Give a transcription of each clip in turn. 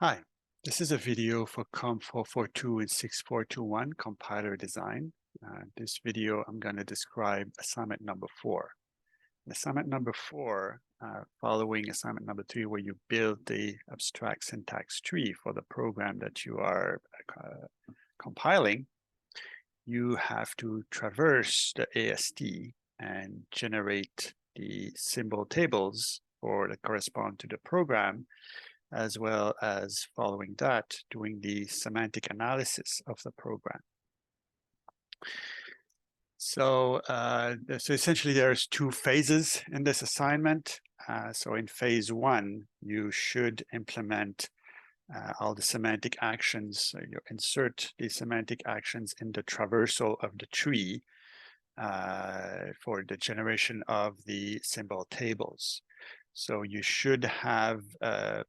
Hi, this is a video for COM 442 and 6421 compiler design. This video, I'm going to describe assignment number 4. Assignment number 4, following assignment number 3, where you build the abstract syntax tree for the program that you are compiling, you have to traverse the AST and generate the symbol tables that correspond to the program, as well as following that, doing the semantic analysis of the program. So essentially there's two phases in this assignment. So in phase 1, you should implement all the semantic actions. You insert the semantic actions in the traversal of the tree for the generation of the symbol tables. So you should have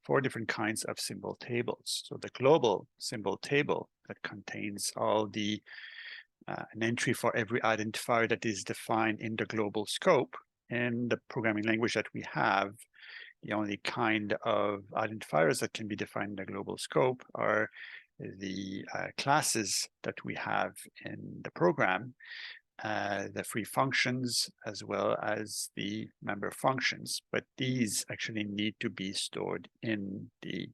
4 different kinds of symbol tables. So the global symbol table that contains all the an entry for every identifier that is defined in the global scope. In the programming language that we have, the only kind of identifiers that can be defined in the global scope are the classes that we have in the program, the free functions, as well as the member functions, but these actually need to be stored in the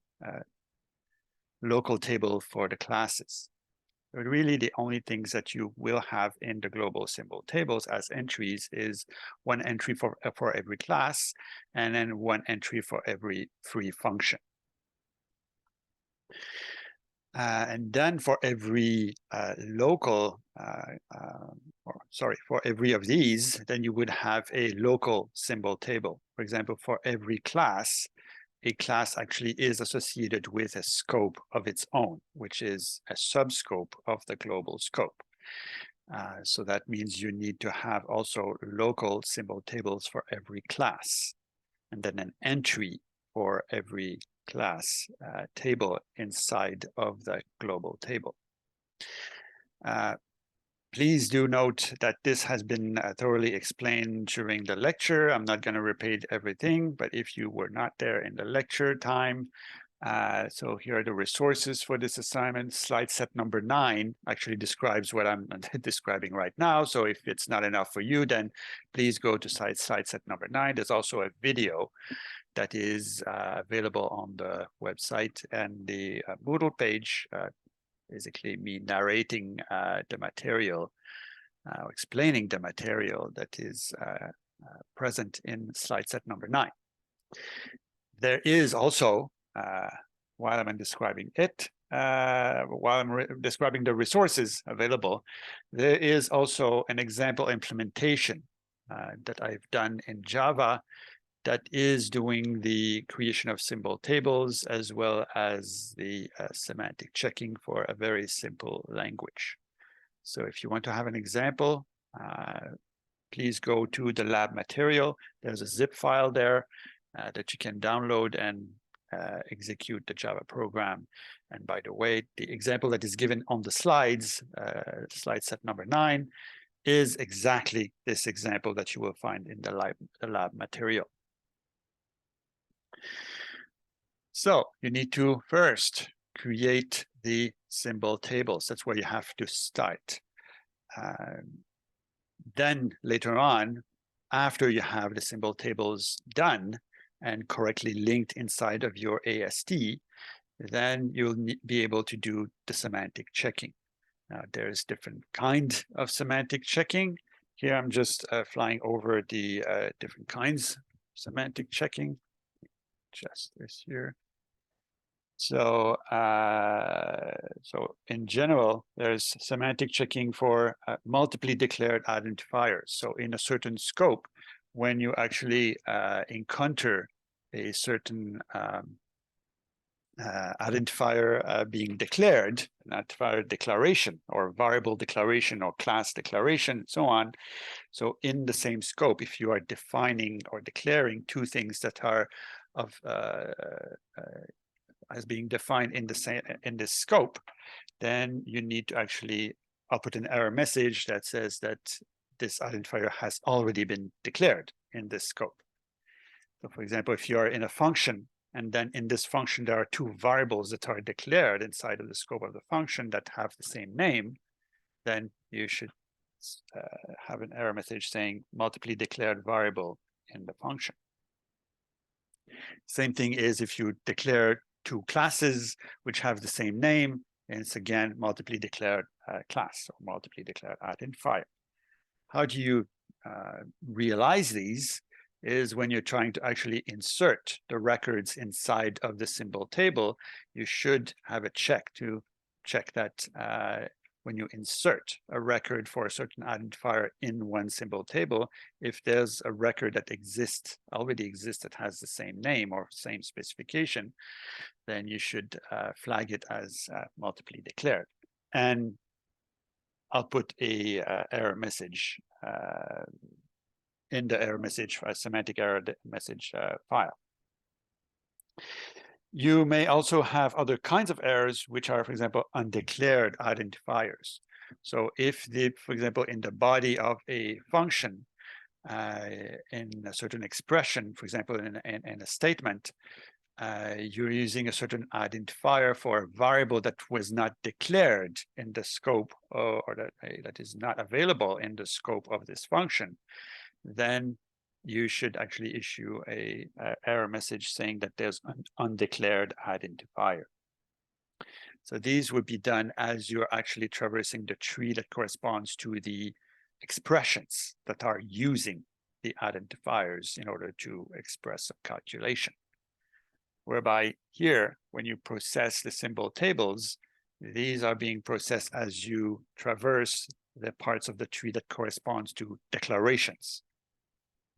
local table for the classes. But really, the only things that you will have in the global symbol tables as entries is 1 entry for every class, and then 1 entry for every free function. And then for every for every of these, then you would have a local symbol table. For example, for every class, a class actually is associated with a scope of its own, which is a subscope of the global scope. So that means you need to have also local symbol tables for every class, and then an entry for every class table inside of the global table. Please do note that this has been thoroughly explained during the lecture. I'm not going to repeat everything, but if you were not there in the lecture time, so here are the resources for this assignment. Slide set number 9 actually describes what I'm describing right now. So if it's not enough for you, then please go to slide set number 9. There's also a video that is available on the website, and the Moodle page, basically me narrating the material, explaining the material that is present in slide set number 9. There is also, while I'm describing it, while I'm describing the resources available, there is also an example implementation that I've done in Java that is doing the creation of symbol tables, as well as the semantic checking for a very simple language. So if you want to have an example, please go to the lab material. There's a zip file there that you can download and execute the Java program. And by the way, the example that is given on the slides, slide set number 9, is exactly this example that you will find in the lab material. So you need to first create the symbol tables. That's where you have to start. Then later on, after you have the symbol tables done and correctly linked inside of your AST, then you'll be able to do the semantic checking. Now, there's different kinds of semantic checking. Here, I'm just flying over the different kinds of semantic checking. Just this here. So, so in general, there's semantic checking for multiply declared identifiers. So in a certain scope, when you actually encounter a certain identifier being declared, an identifier declaration or variable declaration or class declaration, and so on. So in the same scope, if you are defining or declaring 2 things that are of as being defined in this scope, then you need to actually output an error message that says that this identifier has already been declared in this scope. So for example, if you are in a function And then in this function, there are two variables that are declared inside of the scope of the function that have the same name, then you should have an error message saying multiply declared variable in the function. Same thing is if you declare two classes which have the same name, and it's again multiply declared class or multiply declared identifier. How do you realize these? Is when you're trying to actually insert the records inside of the symbol table, you should have a check to check that when you insert a record for a certain identifier in one symbol table, if there's a record that already exists that has the same name or same specification, then you should flag it as multiply declared. And I'll put a error message in the error message, a semantic error message file. You may also have other kinds of errors, which are, for example, undeclared identifiers. So if for example, in the body of a function, in a certain expression, for example, in a statement, you're using a certain identifier for a variable that was not declared in the scope or that is not available in the scope of this function, then you should actually issue a error message saying that there's an undeclared identifier. So these would be done as you're actually traversing the tree that corresponds to the expressions that are using the identifiers in order to express a calculation. Whereby here, when you process the symbol tables, these are being processed as you traverse the parts of the tree that corresponds to declarations.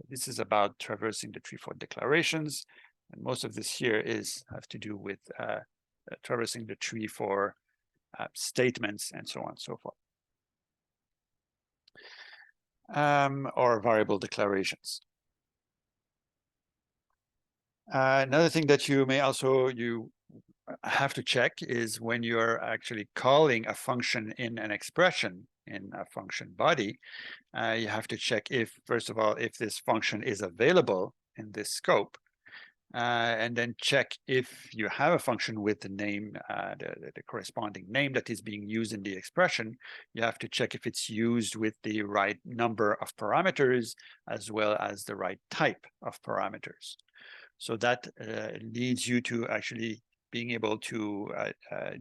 This is about traversing the tree for declarations, and most of this here has to do with traversing the tree for statements and so on and so forth, or variable declarations. Another thing that you may also have to check is when you're actually calling a function in an expression in a function body, you have to check if, first of all, if this function is available in this scope, and then check if you have a function with the name, the corresponding name that is being used in the expression. You have to check if it's used with the right number of parameters as well as the right type of parameters. So that leads you to actually being able to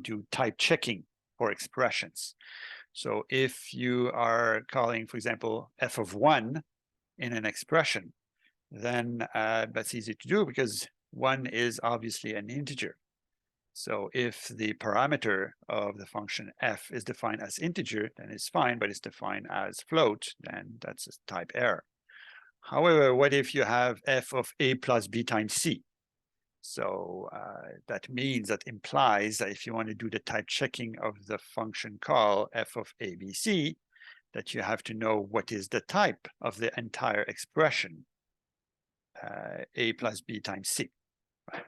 do type checking for expressions. So if you are calling, for example, f of 1 in an expression, then that's easy to do because 1 is obviously an integer. So if the parameter of the function f is defined as integer, then it's fine, but it's defined as float, then that's a type error. However, what if you have f of a plus b times c? So that means, that implies that if you want to do the type checking of the function call f of abc, that you have to know what is the type of the entire expression, a plus b times c. Right?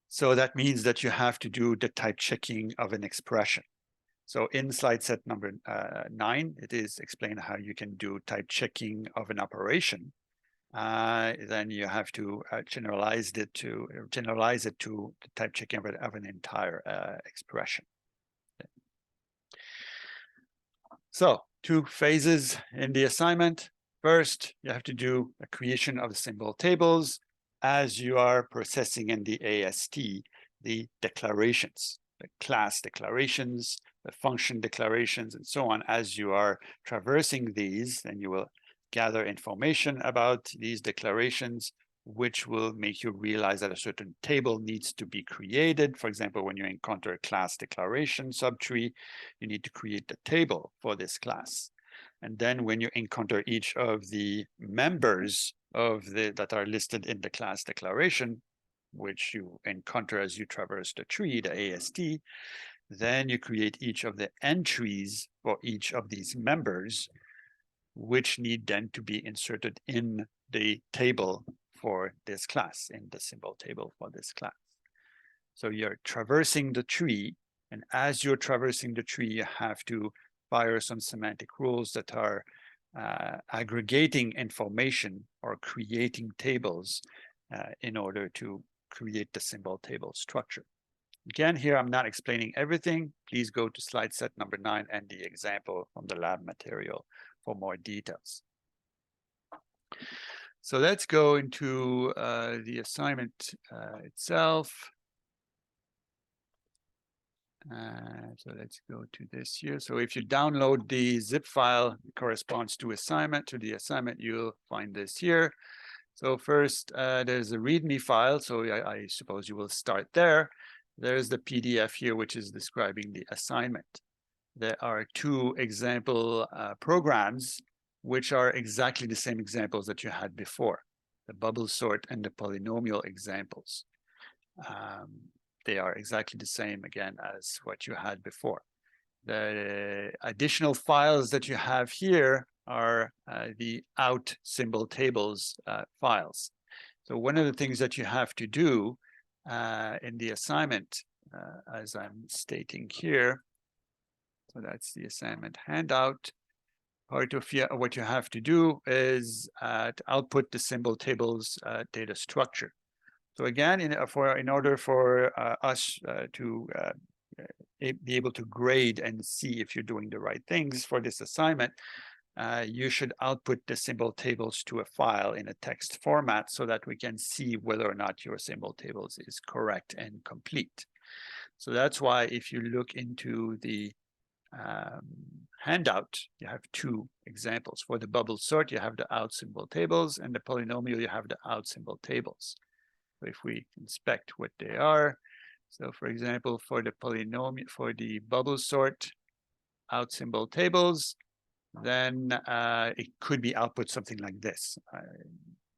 So that means that you have to do the type checking of an expression. So in slide set number 9, it is explained how you can do type checking of an operation. Then you have to generalize it to the type checking of an entire expression. So 2 phases in the assignment. First, you have to do a creation of the symbol tables as you are processing in the AST the declarations, the class declarations, the function declarations, and so on. As you are traversing these, then you will gather information about these declarations, which will make you realize that a certain table needs to be created. For example, when you encounter a class declaration subtree, you need to create the table for this class. And then when you encounter each of the members that are listed in the class declaration, which you encounter as you traverse the tree, the AST, then you create each of the entries for each of these members, which need then to be inserted in the table for this class, in the symbol table for this class. So you're traversing the tree, and as you're traversing the tree, you have to fire some semantic rules that are aggregating information or creating tables in order to create the symbol table structure. Again, here I'm not explaining everything. Please go to slide set number 9 and the example from the lab material for more details. So let's go into the assignment itself. So let's go to this here. So if you download the zip file that corresponds to the assignment, you'll find this here. So first, there's a README file. So I suppose you will start there. There's the PDF here, which is describing the assignment. There are 2 example programs, which are exactly the same examples that you had before, the bubble sort and the polynomial examples. They are exactly the same, again, as what you had before. The additional files that you have here are the out symbol tables files. So one of the things that you have to do in the assignment, as I'm stating here, so that's the assignment handout. Part of what you have to do is to output the symbol tables data structure. So again, in order for us to be able to grade and see if you're doing the right things for this assignment, you should output the symbol tables to a file in a text format so that we can see whether or not your symbol tables is correct and complete. So that's why if you look into the handout, you have 2 examples. For the bubble sort, you have the out symbol tables, and the polynomial, you have the out symbol tables. So if we inspect what they are, so for example, for the polynomial, for the bubble sort out symbol tables, then it could be output something like this.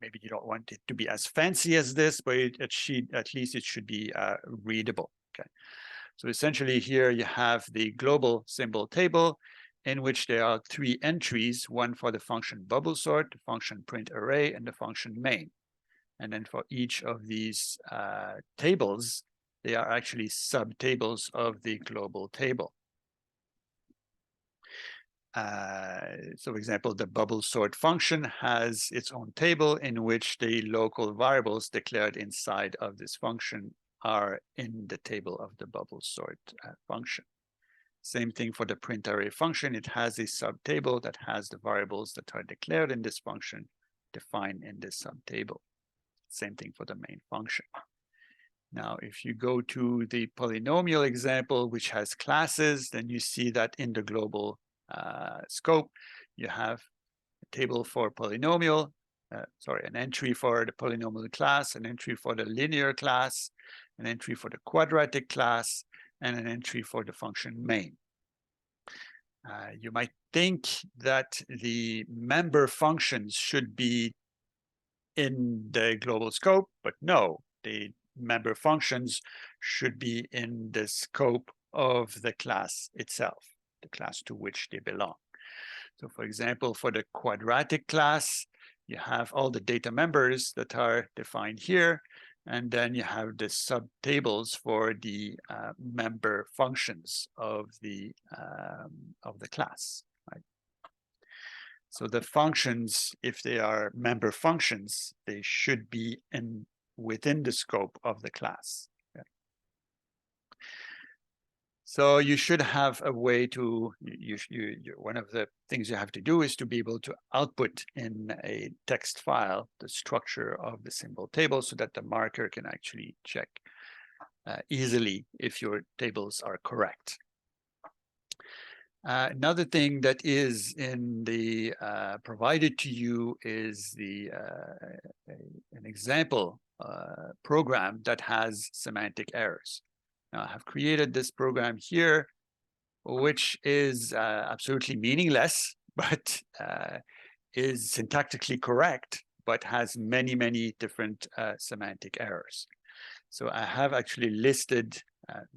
Maybe you don't want it to be as fancy as this, but at least it should be readable. Okay. So essentially here you have the global symbol table in which there are 3 entries, one for the function bubble sort, the function print array, and the function main. And then for each of these tables, they are actually subtables of the global table. So for example, the bubble sort function has its own table in which the local variables declared inside of this function are in the table of the bubble sort function. Same thing for the print array function. It has a subtable that has the variables that are declared in this function defined in this subtable. Same thing for the main function. Now, if you go to the polynomial example, which has classes, then you see that in the global scope, you have a table for polynomial, an entry for the polynomial class, an entry for the linear class, an entry for the quadratic class, and an entry for the function main. You might think that the member functions should be in the global scope, but no, the member functions should be in the scope of the class itself, the class to which they belong. So for example, for the quadratic class, you have all the data members that are defined here, and then you have the subtables for the member functions of the class. Right? So the functions, if they are member functions, they should be within the scope of the class. Okay. So you should have a way to, one of the things you have to do is to be able to output in a text file the structure of the symbol table so that the marker can actually check easily if your tables are correct. Another thing that is in the provided to you is the an example program that has semantic errors. Now, I have created this program here, which is absolutely meaningless, but is syntactically correct, but has many, many different semantic errors. So I have actually listed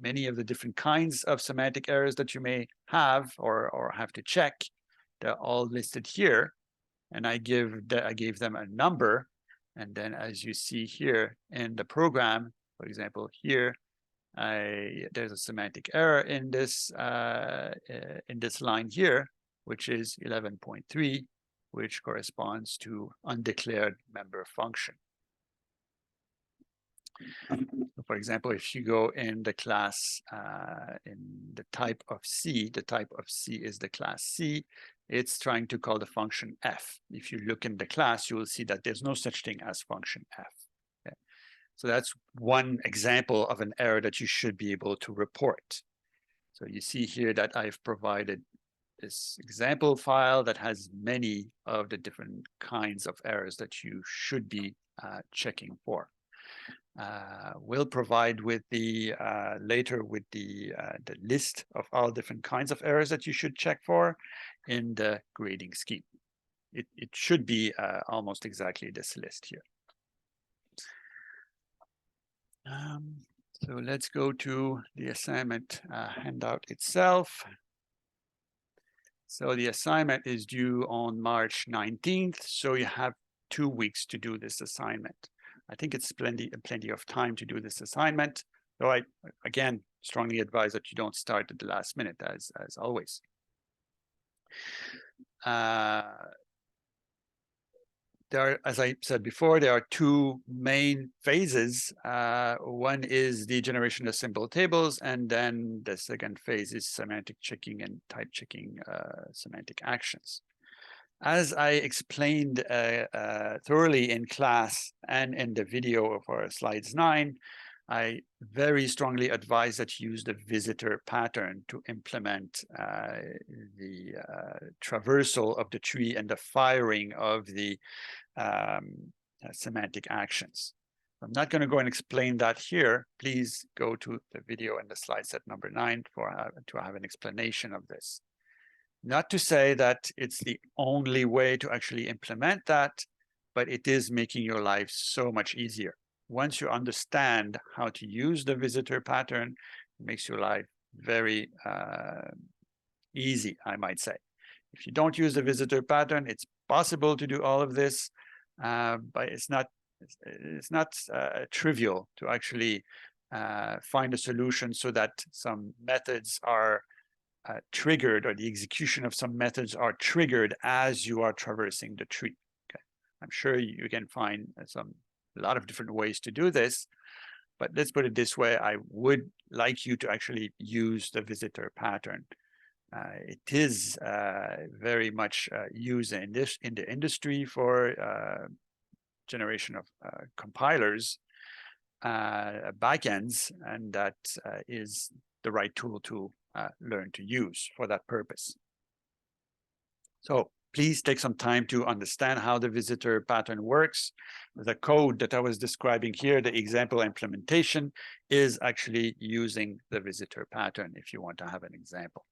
many of the different kinds of semantic errors that you may have or have to check. They're all listed here, and I gave them a number. And then, as you see here in the program, for example, here, there's a semantic error in this line here, which is 11.3, which corresponds to undeclared member function. For example, if you go in the class in the type of C, the type of C is the class C, it's trying to call the function f. If you look in the class, you will see that there's no such thing as function f. Okay? So that's one example of an error that you should be able to report. So you see here that I've provided this example file that has many of the different kinds of errors that you should be checking for. We'll provide with the later with the list of all different kinds of errors that you should check for in the grading scheme. It should be almost exactly this list here. So let's go to the assignment handout itself. So the assignment is due on March 19th. So you have 2 weeks to do this assignment. I think it's plenty of time to do this assignment. So I, again, strongly advise that you don't start at the last minute, as always. There are, as I said before, there are 2 main phases. One is the generation of symbol tables, and then the second phase is semantic checking and type checking semantic actions. As I explained thoroughly in class and in the video for slides 9, I very strongly advise that you use the visitor pattern to implement the traversal of the tree and the firing of the semantic actions. I'm not going to go and explain that here. Please go to the video and the slide set number 9 to have an explanation of this. Not to say that it's the only way to actually implement that, but it is making your life so much easier. Once you understand how to use the visitor pattern, it makes your life very easy, I might say. If you don't use the visitor pattern, it's possible to do all of this, but it's not trivial to actually find a solution so that some methods are triggered, or the execution of some methods are triggered as you are traversing the tree. Okay. I'm sure you can find a lot of different ways to do this, but let's put it this way. I would like you to actually use the visitor pattern. It is very much used in the industry for generation of compilers, backends, and that is the right tool to learn to use for that purpose. So please take some time to understand how the visitor pattern works. The code that I was describing here, the example implementation, is actually using the visitor pattern if you want to have an example.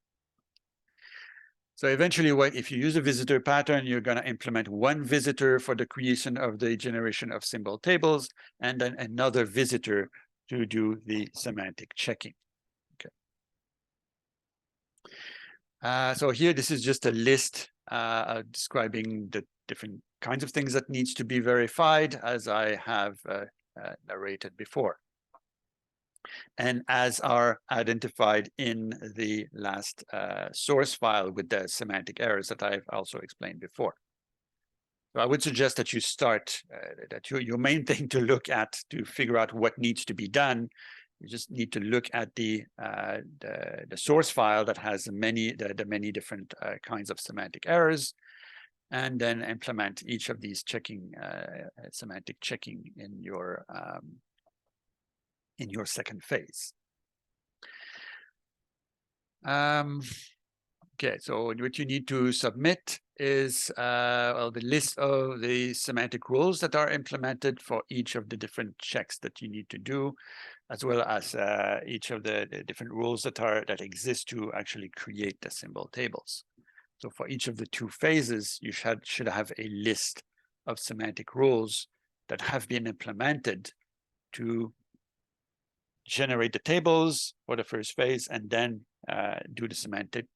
So eventually, if you use a visitor pattern, you're going to implement one visitor for the creation of the generation of symbol tables, and then another visitor to do the semantic checking. So here, this is just a list describing the different kinds of things that needs to be verified, as I have narrated before, and as are identified in the last source file with the semantic errors that I've also explained before. So I would suggest that you start, that your main thing to look at to figure out what needs to be done. You just need to look at the source file that has the many different kinds of semantic errors, and then implement each of these checking semantic checking in your second phase. Okay, so what you need to submit is well, the list of the semantic rules that are implemented for each of the different checks that you need to do, as well as each of the different rules that exist to actually create the symbol tables. So for each of the 2 phases, you should have a list of semantic rules that have been implemented to generate the tables for the first phase, and then do the semantic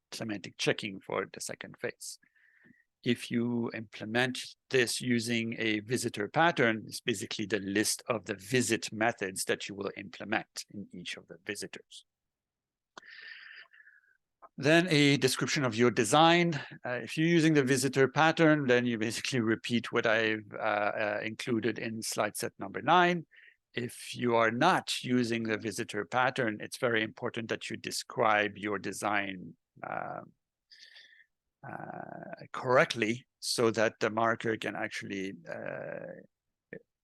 checking for the second phase. If you implement this using a visitor pattern, it's basically the list of the visit methods that you will implement in each of the visitors. Then a description of your design. If you're using the visitor pattern, then you basically repeat what I've included in slide set number 9. If you are not using the visitor pattern, it's very important that you describe your design correctly so that the marker can actually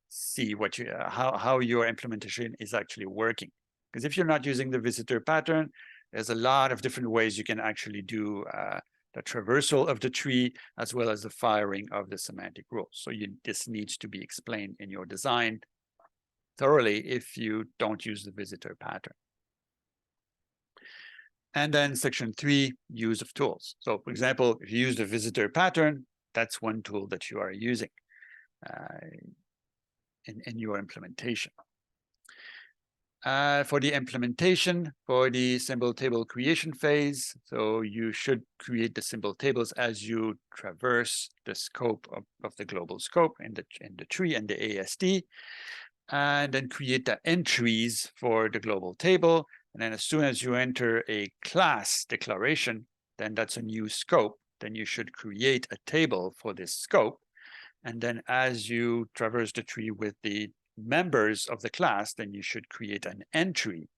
see what you how your implementation is actually working. Because if you're not using the visitor pattern, there's a lot of different ways you can actually do the traversal of the tree as well as the firing of the semantic rules. So this needs to be explained in your design thoroughly if you don't use the visitor pattern. And then section 3, use of tools. So for example, if you use the visitor pattern, that's one tool that you are using in your implementation. For the implementation, for the symbol table creation phase, so you should create the symbol tables as you traverse the scope of the global scope in the tree and the ASD, and then create the entries for the global table. And then as soon as you enter a class declaration, then that's a new scope. Then you should create a table for this scope. And then as you traverse the tree with the members of the class, then you should create an entry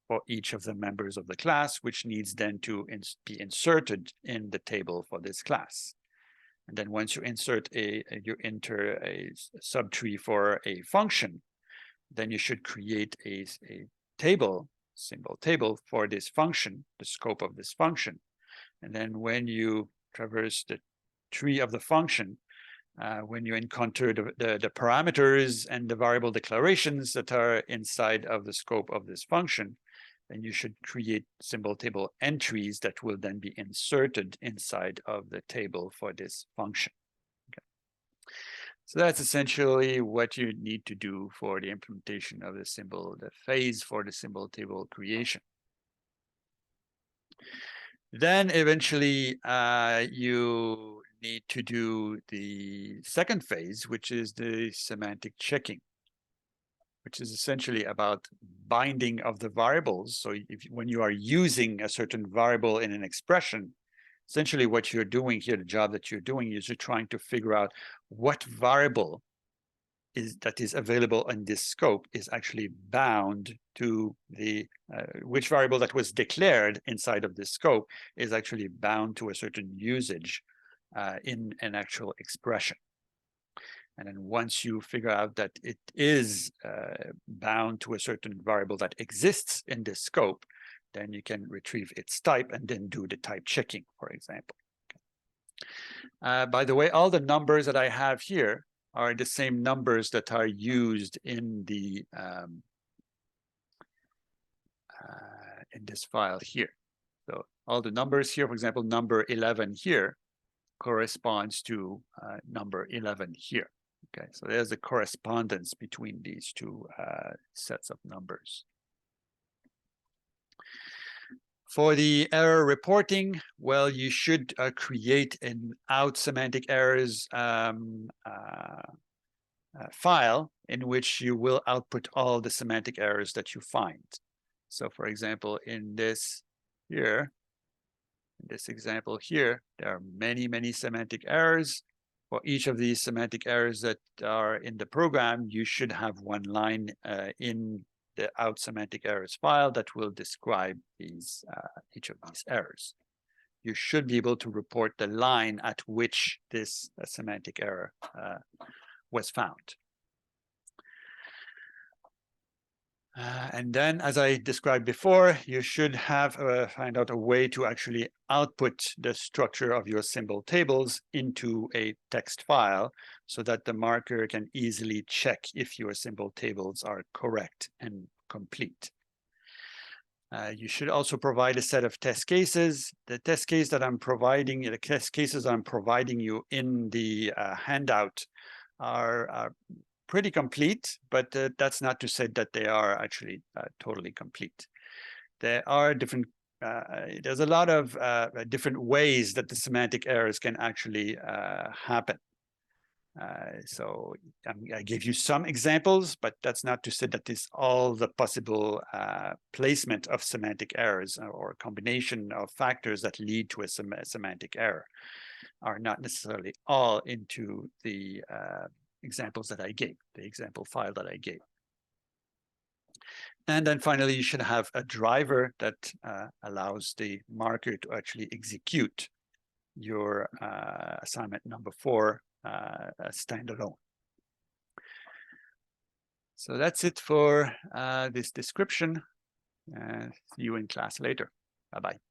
for each of the members of the class, which needs then to be inserted in the table for this class. And then once you you enter a subtree for a function, then you should create a table, symbol table for this function, the scope of this function. And then when you traverse the tree of the function, when you encounter the parameters and the variable declarations that are inside of the scope of this function, then you should create symbol table entries that will then be inserted inside of the table for this function. Okay. So that's essentially what you need to do for the implementation of the phase for the symbol table creation. Then eventually you need to do the second phase, which is the semantic checking, which is essentially about binding of the variables. So when you are using a certain variable in an expression, essentially what you're doing here, the job that you're doing is you're trying to figure out what variable that is available in this scope is actually bound to the which variable that was declared inside of this scope is actually bound to a certain usage in an actual expression. And then once you figure out that it is bound to a certain variable that exists in this scope, then you can retrieve its type and then do the type checking, for example. By the way, all the numbers that I have here are the same numbers that are used in the in this file here. So all the numbers here, for example, number 11 here corresponds to number 11 here. Okay, so there's a correspondence between these two sets of numbers. For the error reporting, well, you should create an out semantic errors file in which you will output all the semantic errors that you find. So for example, in this example here, there are many semantic errors. For each of these semantic errors that are in the program, you should have one line in the out semantic errors file that will describe these each of these errors. You should be able to report the line at which this semantic error was found. And then, as I described before, you should have find out a way to actually output the structure of your symbol tables into a text file so that the marker can easily check if your symbol tables are correct and complete. You should also provide a set of test cases. The test case that I'm providing, the test cases I'm providing you in the handout are pretty complete, but that's not to say that they are actually totally complete. There are different, there's a lot of different ways that the semantic errors can actually happen. So I gave you some examples, but that's not to say that it's all the possible placement of semantic errors or a combination of factors that lead to a semantic error are not necessarily all into the examples that I gave, the example file that I gave. And then finally, you should have a driver that allows the marker to actually execute your assignment number 4 standalone. So that's it for this description. See you in class later. Bye-bye.